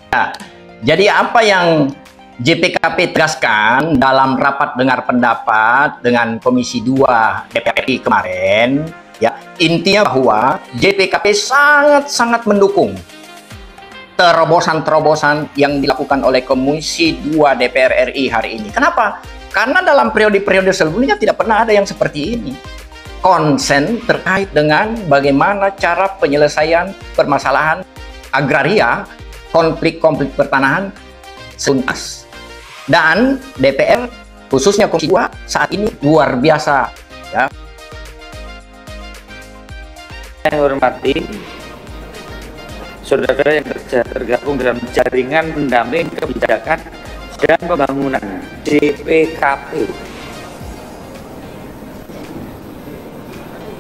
Ya, jadi apa yang JPKP tegaskan dalam rapat dengar pendapat dengan Komisi 2 DPR RI kemarin, ya, intinya bahwa JPKP sangat-sangat mendukung terobosan-terobosan yang dilakukan oleh Komisi 2 DPR RI hari ini. Kenapa? Karena dalam periode-periode sebelumnya tidak pernah ada yang seperti ini. Konsen terkait dengan bagaimana cara penyelesaian permasalahan agraria, konflik-konflik pertanahan tuntas. Dan DPR, khususnya Komisi 2, saat ini luar biasa. Ya. Saya hormati saudara-saudara yang tergabung dalam jaringan pendamping kebijakan dan pembangunan JPKP.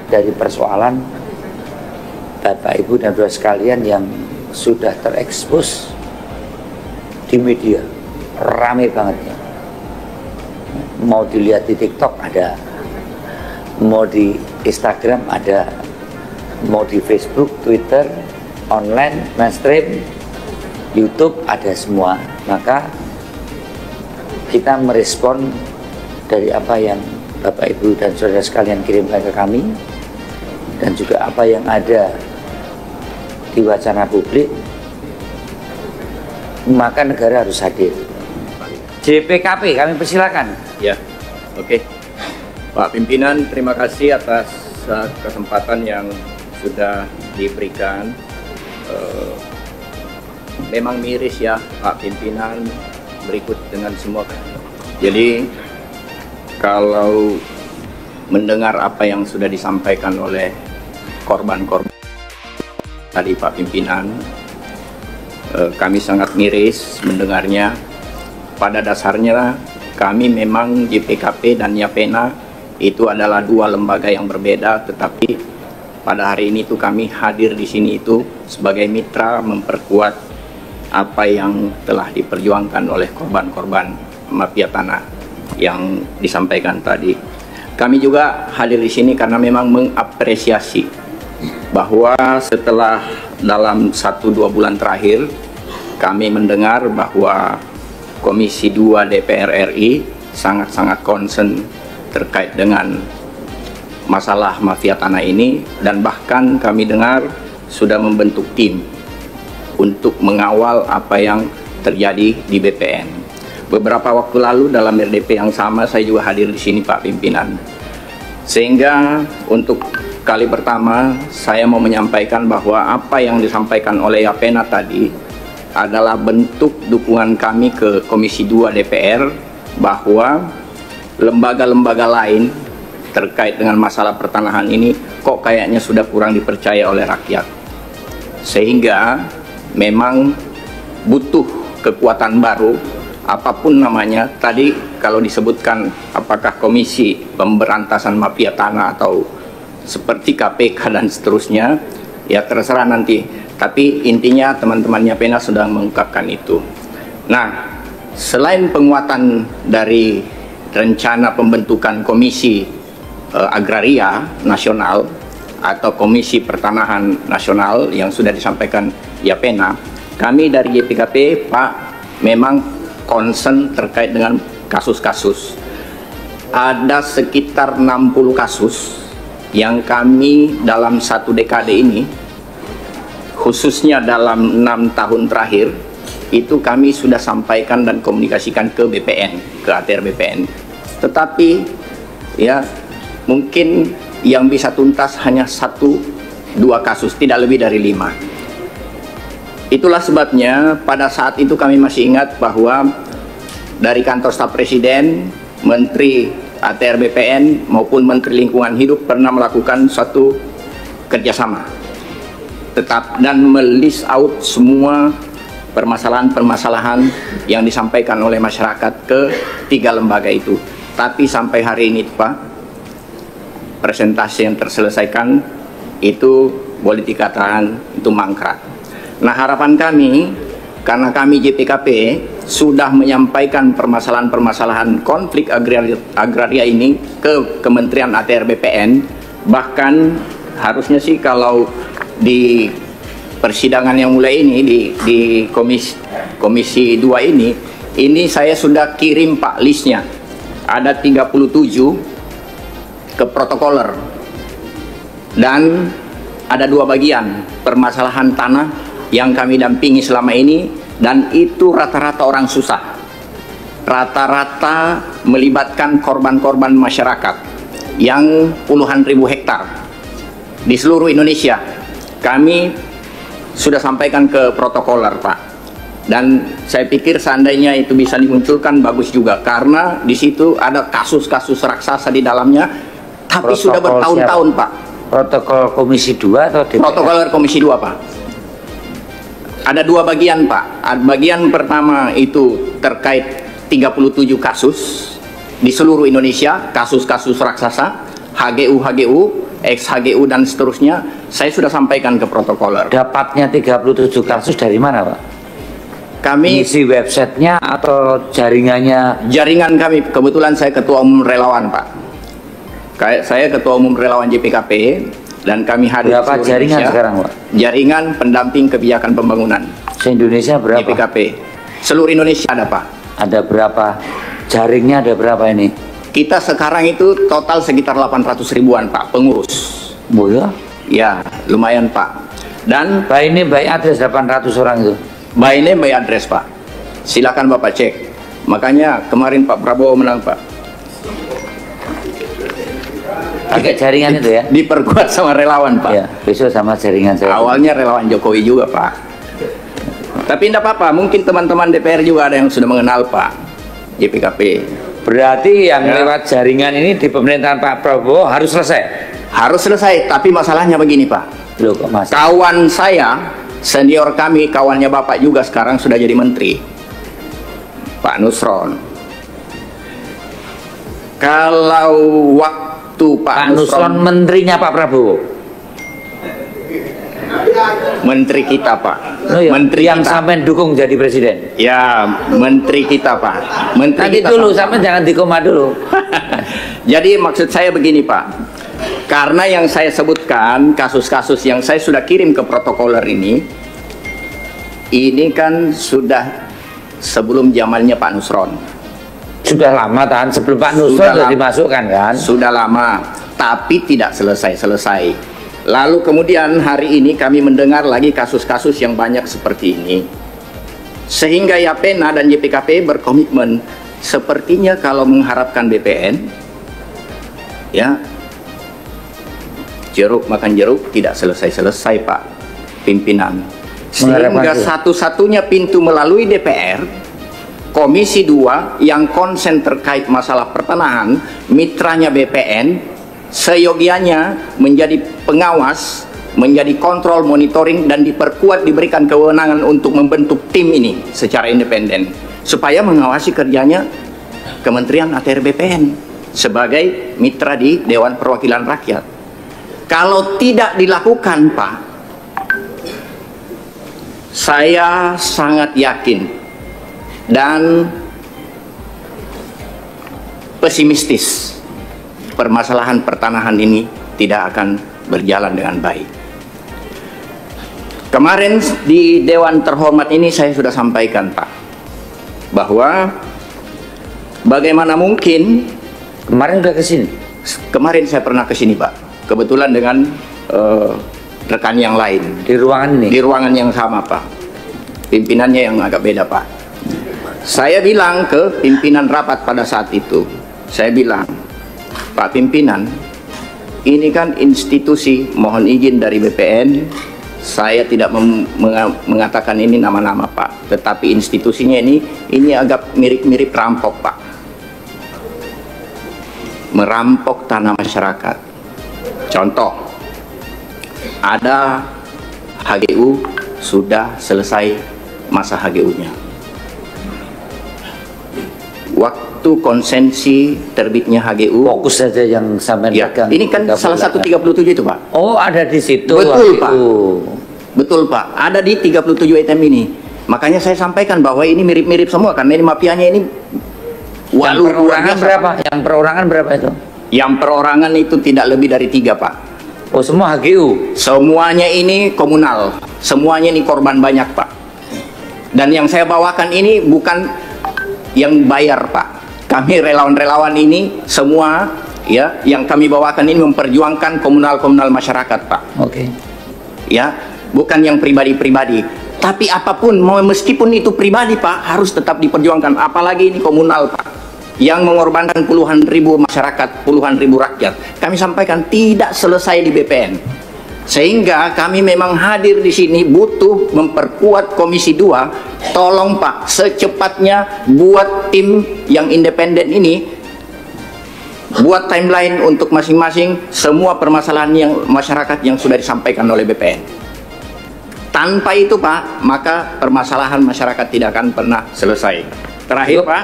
Dari persoalan Bapak Ibu dan Saudara sekalian yang sudah terekspos di media, rame banget ya. Mau dilihat di TikTok ada, mau di Instagram ada, mau di Facebook, Twitter, online, mainstream, YouTube ada semua. Maka kita merespon dari apa yang Bapak Ibu dan Saudara sekalian kirimkan ke kami, dan juga apa yang ada di wacana publik, maka negara harus hadir. JPKP kami persilakan. Ya, oke. Pak Pimpinan, terima kasih atas kesempatan yang sudah diberikan. Memang miris ya Pak Pimpinan berikut dengan semua. Jadi kalau mendengar apa yang sudah disampaikan oleh korban-korban tadi Pak Pimpinan, kami sangat miris mendengarnya. Pada dasarnya kami memang JPKP dan YAPENA itu adalah dua lembaga yang berbeda, tetapi pada hari ini tuh kami hadir di sini itu sebagai mitra memperkuat apa yang telah diperjuangkan oleh korban-korban mafia tanah yang disampaikan tadi. Kami juga hadir di sini karena memang mengapresiasi bahwa setelah dalam 1-2 bulan terakhir kami mendengar bahwa Komisi 2 DPR RI sangat-sangat concern terkait dengan masalah mafia tanah ini, dan bahkan kami dengar sudah membentuk tim untuk mengawal apa yang terjadi di BPN. Beberapa waktu lalu dalam RDP yang sama saya juga hadir di sini Pak Pimpinan. Sehingga untuk kali pertama saya mau menyampaikan bahwa apa yang disampaikan oleh YAPENA tadi adalah bentuk dukungan kami ke Komisi 2 DPR bahwa lembaga-lembaga lain terkait dengan masalah pertanahan ini kok kayaknya sudah kurang dipercaya oleh rakyat. Sehingga memang butuh kekuatan baru, apapun namanya. Tadi kalau disebutkan apakah Komisi Pemberantasan Mafia Tanah atau seperti KPK dan seterusnya, ya terserah nanti. Tapi intinya teman-teman YAPENA sudah mengungkapkan itu. Nah, selain penguatan dari rencana pembentukan Komisi Agraria Nasional atau Komisi Pertanahan Nasional yang sudah disampaikan YAPENA, kami dari JPKP Pak memang concern terkait dengan kasus-kasus. Ada sekitar 60 kasus yang kami dalam 1 dekade ini, khususnya dalam 6 tahun terakhir, itu kami sudah sampaikan dan komunikasikan ke BPN, ke ATR BPN. Tetapi ya mungkin yang bisa tuntas hanya 1-2 kasus, tidak lebih dari 5. Itulah sebabnya pada saat itu kami masih ingat bahwa dari kantor staf presiden, Menteri ATR BPN maupun Menteri Lingkungan Hidup pernah melakukan suatu kerjasama dan melist out semua permasalahan-permasalahan yang disampaikan oleh masyarakat ke 3 lembaga itu. Tapi sampai hari ini Pak, presentasi yang terselesaikan itu boleh dikatakan itu mangkrak. Nah, harapan kami, karena kami JPKP sudah menyampaikan permasalahan-permasalahan konflik agraria ini ke Kementerian ATR BPN, bahkan harusnya sih kalau di persidangan yang mulai ini di komisi 2 ini saya sudah kirim Pak listnya. Ada 37 ke protokoler. Dan ada 2 bagian permasalahan tanah yang kami dampingi selama ini, dan itu rata-rata orang susah. Rata-rata melibatkan korban-korban masyarakat yang puluhan ribu hektar di seluruh Indonesia. Kami sudah sampaikan ke protokoler, Pak. Dan saya pikir seandainya itu bisa dimunculkan bagus juga, karena di situ ada kasus-kasus raksasa di dalamnya, tapi Protokol sudah bertahun-tahun, Pak. Protokol Komisi 2 atau DPR? Protokoler Komisi 2, Pak. Ada 2 bagian, Pak. Bagian pertama itu terkait 37 kasus di seluruh Indonesia, kasus-kasus raksasa, HGU, ex-HGU dan seterusnya. Saya sudah sampaikan ke protokoler. Dapatnya 37 kasus dari mana, Pak? Kami, Isi websitenya atau jaringannya? jaringan kami, kebetulan saya ketua umum relawan, Pak. Saya ketua umum relawan JPKP, dan kami hadir di Berapa seluruh jaringan Indonesia. sekarang, Pak? Jaringan pendamping kebijakan pembangunan Se-Indonesia berapa? JPKP. Seluruh Indonesia ada, Pak. Ada berapa? Jaringnya ada berapa ini? Kita sekarang itu total sekitar 800 ribuan, Pak, pengurus. Oh ya? Ya, lumayan, Pak. Dan Pak, ini by address 800 orang itu. by name by address, Pak. Silakan Bapak cek. Makanya kemarin Pak Prabowo menang, Pak. Pakai jaringan itu ya? Diperkuat sama relawan, Pak. Ya, besok sama jaringan saya. Awalnya relawan Jokowi juga, Pak. Tapi tidak apa-apa, mungkin teman-teman DPR juga ada yang sudah mengenal Pak JPKP. Berarti yang Ya. lewat jaringan ini di pemerintahan Pak Prabowo harus selesai? Harus selesai, tapi masalahnya begini, Pak. Loh kok mas? Kawan saya, senior kami, kawannya Bapak juga sekarang sudah jadi menteri, Pak Nusron. Kalau waktu Pak Nusron menterinya Pak Prabowo? menteri kita, Pak. Oh ya, Menteri yang kita. sampai dukung jadi presiden? Ya, menteri kita, Pak. Menteri Nanti kita dulu, sama. sampai jangan dikoma dulu. Jadi maksud saya begini, Pak. Karena yang saya sebutkan, kasus-kasus yang saya sudah kirim ke protokoler ini kan sudah sebelum zamannya Pak Nusron. Sudah lama tahan sebelum Pak Nusron sudah dimasukkan kan? Sudah lama, tapi tidak selesai-selesai. Lalu kemudian hari ini kami mendengar lagi kasus-kasus yang banyak seperti ini. Sehingga Yapena dan JPKP berkomitmen, sepertinya kalau mengharapkan BPN, ya, jeruk makan jeruk tidak selesai-selesai, Pak pimpinan. Sehingga satu-satunya pintu melalui DPR, Komisi 2 yang konsen terkait masalah pertanahan, mitranya BPN, seyogianya menjadi pengawas, menjadi kontrol, monitoring, dan diperkuat, diberikan kewenangan untuk membentuk tim ini secara independen supaya mengawasi kerjanya Kementerian ATR BPN sebagai mitra di Dewan Perwakilan Rakyat. Kalau tidak dilakukan, Pak, saya sangat yakin dan pesimistis permasalahan pertanahan ini tidak akan berjalan dengan baik. Kemarin di Dewan Terhormat ini saya sudah sampaikan, Pak, bahwa bagaimana mungkin, Kemarin udah kesini? kemarin saya pernah ke sini, Pak, kebetulan dengan rekan yang lain Di ruangan ini? di ruangan yang sama, Pak. Pimpinannya yang agak beda, Pak. Saya bilang ke pimpinan rapat pada saat itu, saya bilang, Pak pimpinan, ini kan institusi, mohon izin dari BPN, saya tidak mengatakan ini nama-nama, Pak, tetapi institusinya ini agak mirip-mirip rampok, Pak. Merampok tanah masyarakat. Contoh, ada HGU sudah selesai masa HGU-nya. Waktu konsensi terbitnya HGU, Fokus saja yang sampai ya, pegang. ini kan salah satu 37 itu, Pak. Oh, ada di situ. Betul, Pak. HGU. Betul, Pak. Ada di 37 item ini. Makanya saya sampaikan bahwa ini mirip-mirip semua, karena ini mafianya ini Yang perorangan berapa? Yang perorangan berapa itu? Yang perorangan itu tidak lebih dari 3, Pak. Oh, semua HGU. Semuanya ini komunal. semuanya ini korban banyak, Pak. Dan yang saya bawakan ini bukan yang bayar, Pak. Kami relawan-relawan ini semua ya, yang kami bawakan ini memperjuangkan komunal-komunal masyarakat, Pak. Oke. Ya, bukan yang pribadi-pribadi. Tapi apapun, meskipun itu pribadi, Pak, harus tetap diperjuangkan. Apalagi ini komunal, Pak, yang mengorbankan puluhan ribu masyarakat, puluhan ribu rakyat. Kami sampaikan tidak selesai di BPN. Sehingga kami memang hadir di sini butuh memperkuat Komisi 2. Tolong, Pak, secepatnya buat tim yang independen ini, buat timeline untuk masing-masing semua permasalahan yang masyarakat yang sudah disampaikan oleh BPN. Tanpa itu, Pak, maka permasalahan masyarakat tidak akan pernah selesai. Terakhir, Pak,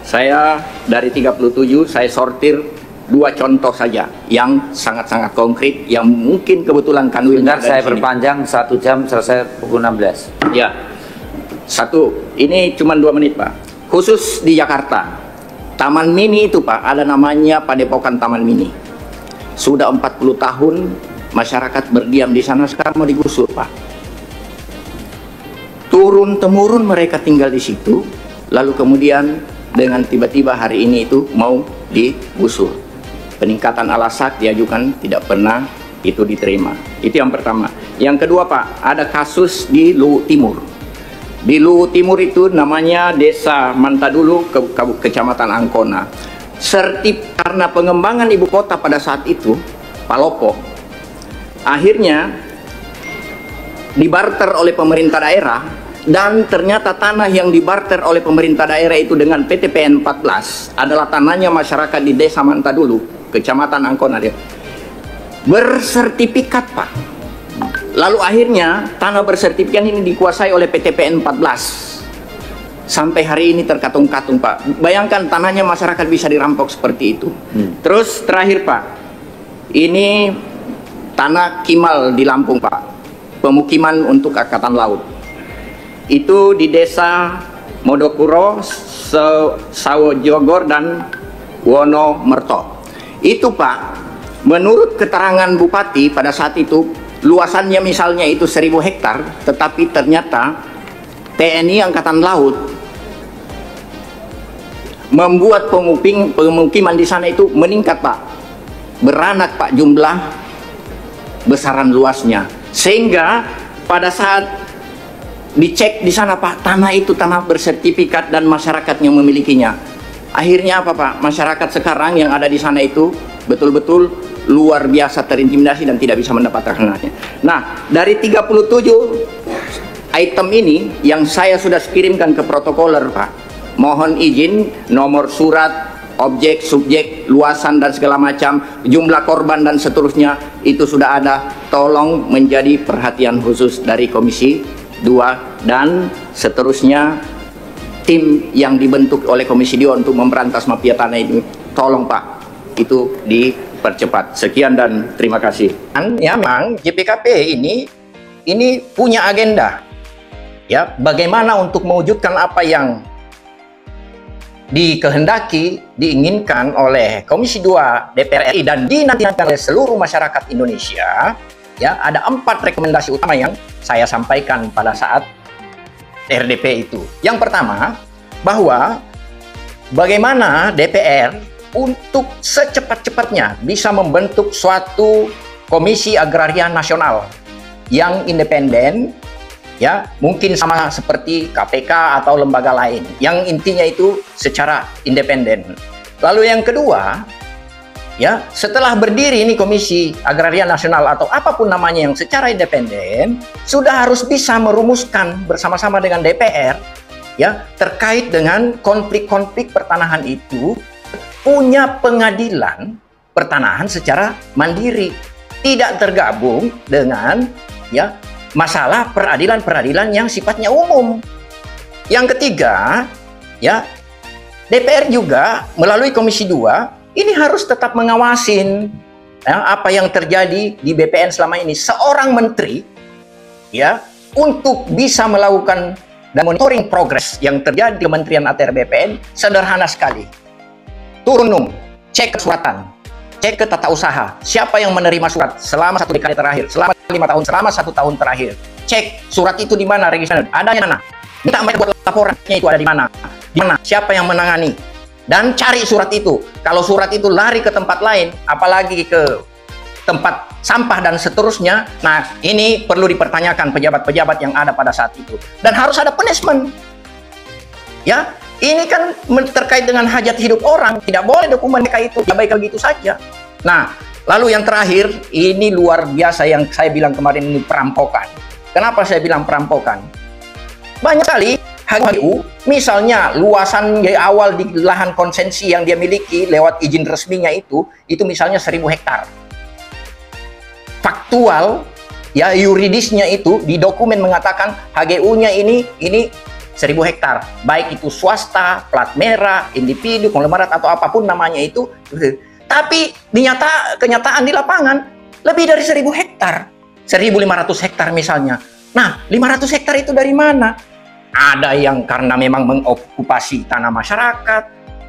saya dari 37 saya sortir 2 contoh saja yang sangat-sangat konkret yang mungkin kebetulan Kanwil. Bentar, saya perpanjang 1 jam, selesai pukul 16. Ya, satu, ini cuma 2 menit, Pak. Khusus di Jakarta, Taman Mini itu, Pak, ada namanya Padepokan Taman Mini. Sudah 40 tahun masyarakat berdiam di sana, sekarang mau digusur, Pak. Turun-temurun mereka tinggal di situ, lalu kemudian dengan tiba-tiba hari ini itu mau digusur. Peningkatan alasak diajukan, tidak pernah itu diterima. Itu yang pertama. Yang kedua, Pak, ada kasus di Luwu Timur. Di Luwu Timur itu namanya Desa Mantadulu, Kecamatan Angkona. Karena pengembangan ibu kota pada saat itu, Palopo, akhirnya dibarter oleh pemerintah daerah, dan ternyata tanah yang dibarter oleh pemerintah daerah itu dengan PTPN 14 adalah tanahnya masyarakat di Desa Mantadulu, Kecamatan Angkona, dia bersertifikat, Pak. Lalu akhirnya tanah bersertifikat ini dikuasai oleh PTPN 14. Sampai hari ini terkatung-katung, Pak. Bayangkan tanahnya masyarakat bisa dirampok seperti itu. Terus terakhir, Pak, ini tanah Kimal di Lampung, Pak, pemukiman untuk Angkatan Laut. Itu di Desa Modokuro, Sawojogor, dan Wonomerto. Itu, Pak, menurut keterangan Bupati pada saat itu, luasannya misalnya itu 1000 hektar, tetapi ternyata TNI Angkatan Laut membuat pemukiman di sana itu meningkat, Pak. Beranak, Pak, jumlah besaran luasnya. Sehingga pada saat dicek di sana, Pak, tanah itu tanah bersertifikat dan masyarakat yang memilikinya. Akhirnya apa, Pak? Masyarakat sekarang yang ada di sana itu betul-betul luar biasa terintimidasi dan tidak bisa mendapatkan haknya. Nah, dari 37 item ini yang saya sudah kirimkan ke protokoler, Pak, mohon izin nomor surat, objek, subjek, luasan dan segala macam, jumlah korban dan seterusnya itu sudah ada. Tolong menjadi perhatian khusus dari Komisi 2 dan seterusnya tim yang dibentuk oleh Komisi 2 untuk memberantas mafia tanah ini. Tolong, Pak, itu dipercepat. Sekian dan terima kasih. Ya, memang JPKP ini punya agenda, ya, bagaimana untuk mewujudkan apa yang dikehendaki, diinginkan oleh Komisi 2 DPR RI dan dinantikan oleh seluruh masyarakat Indonesia. Ya, ada 4 rekomendasi utama yang saya sampaikan pada saat RDP itu. Yang pertama, bahwa bagaimana DPR untuk secepat-cepatnya bisa membentuk suatu Komisi Agraria Nasional yang independen, ya, mungkin sama seperti KPK atau lembaga lain, yang intinya itu secara independen. Lalu yang kedua, ya, setelah berdiri ini Komisi Agraria Nasional atau apapun namanya yang secara independen, sudah harus bisa merumuskan bersama-sama dengan DPR, ya, terkait dengan konflik-konflik pertanahan itu, punya pengadilan pertanahan secara mandiri, tidak tergabung dengan, ya, masalah peradilan-peradilan yang sifatnya umum. Yang ketiga, ya, DPR juga melalui Komisi 2 ini harus tetap mengawasin, ya, apa yang terjadi di BPN selama ini. Seorang menteri, ya, untuk bisa melakukan dan monitoring progres yang terjadi di Kementerian ATR BPN sederhana sekali. Turun, cek kesuratan, cek ke tata usaha. Siapa yang menerima surat selama 1 dekade terakhir, selama 5 tahun, selama 1 tahun terakhir. cek surat itu di mana, registrasi ada di mana, minta mereka buat laporannya itu ada di mana, siapa yang menangani, dan cari surat itu. Kalau surat itu lari ke tempat lain, apalagi ke tempat sampah dan seterusnya, nah ini perlu dipertanyakan pejabat-pejabat yang ada pada saat itu, dan harus ada punishment. Ya, ini kan terkait dengan hajat hidup orang, tidak boleh dokumen mereka itu diabaikan begitu saja. Nah, lalu yang terakhir, ini luar biasa yang saya bilang kemarin, ini perampokan. Kenapa saya bilang perampokan? Banyak sekali HGU, misalnya luasan dari awal di lahan konsensi yang dia miliki lewat izin resminya itu misalnya 1000 hektar. Faktual, ya yuridisnya itu di dokumen mengatakan HGU-nya ini 1000 hektar, baik itu swasta, plat merah, individu, konglomerat atau apapun namanya itu. Tapi kenyataan di lapangan lebih dari 1000 hektar, 1500 hektar misalnya. Nah, 500 hektar itu dari mana? Ada yang karena memang mengokupasi tanah masyarakat,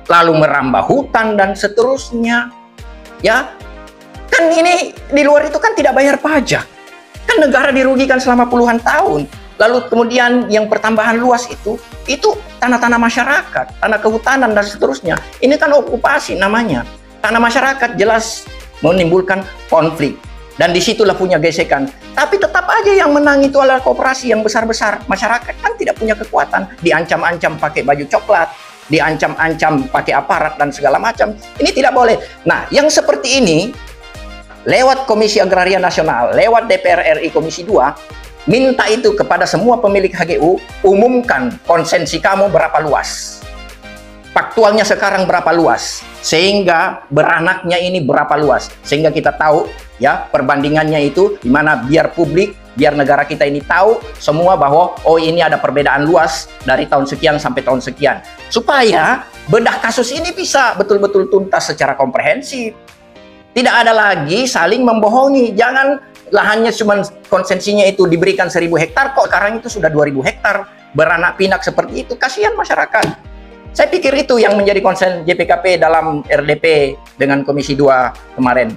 lalu merambah hutan dan seterusnya. Ya, kan ini di luar itu kan tidak bayar pajak. Kan negara dirugikan selama puluhan tahun. Lalu kemudian yang pertambahan luas itu tanah-tanah masyarakat, tanah kehutanan dan seterusnya. Ini kan okupasi namanya. Tanah masyarakat jelas menimbulkan konflik. Dan disitulah punya gesekan. Tapi tetap aja yang menang itu adalah koperasi yang besar-besar. Masyarakat kan tidak punya kekuatan. Diancam-ancam pakai baju coklat, diancam-ancam pakai aparat dan segala macam. Ini tidak boleh. Nah, yang seperti ini, lewat Komisi Agraria Nasional, lewat DPR RI Komisi 2, minta itu kepada semua pemilik HGU, umumkan konsensi kamu berapa luas. Faktualnya sekarang berapa luas, sehingga beranaknya ini berapa luas, sehingga kita tahu ya perbandingannya itu di mana, biar publik, biar negara kita ini tahu semua bahwa oh ini ada perbedaan luas dari tahun sekian sampai tahun sekian, supaya bedah kasus ini bisa betul-betul tuntas secara komprehensif. Tidak ada lagi saling membohongi. Jangan lahannya cuma konsensinya itu diberikan 1000 hektar, kok sekarang itu sudah 2000 hektar, beranak pinak seperti itu, kasihan masyarakat. Saya pikir itu yang menjadi konsen JPKP dalam RDP dengan Komisi 2 kemarin.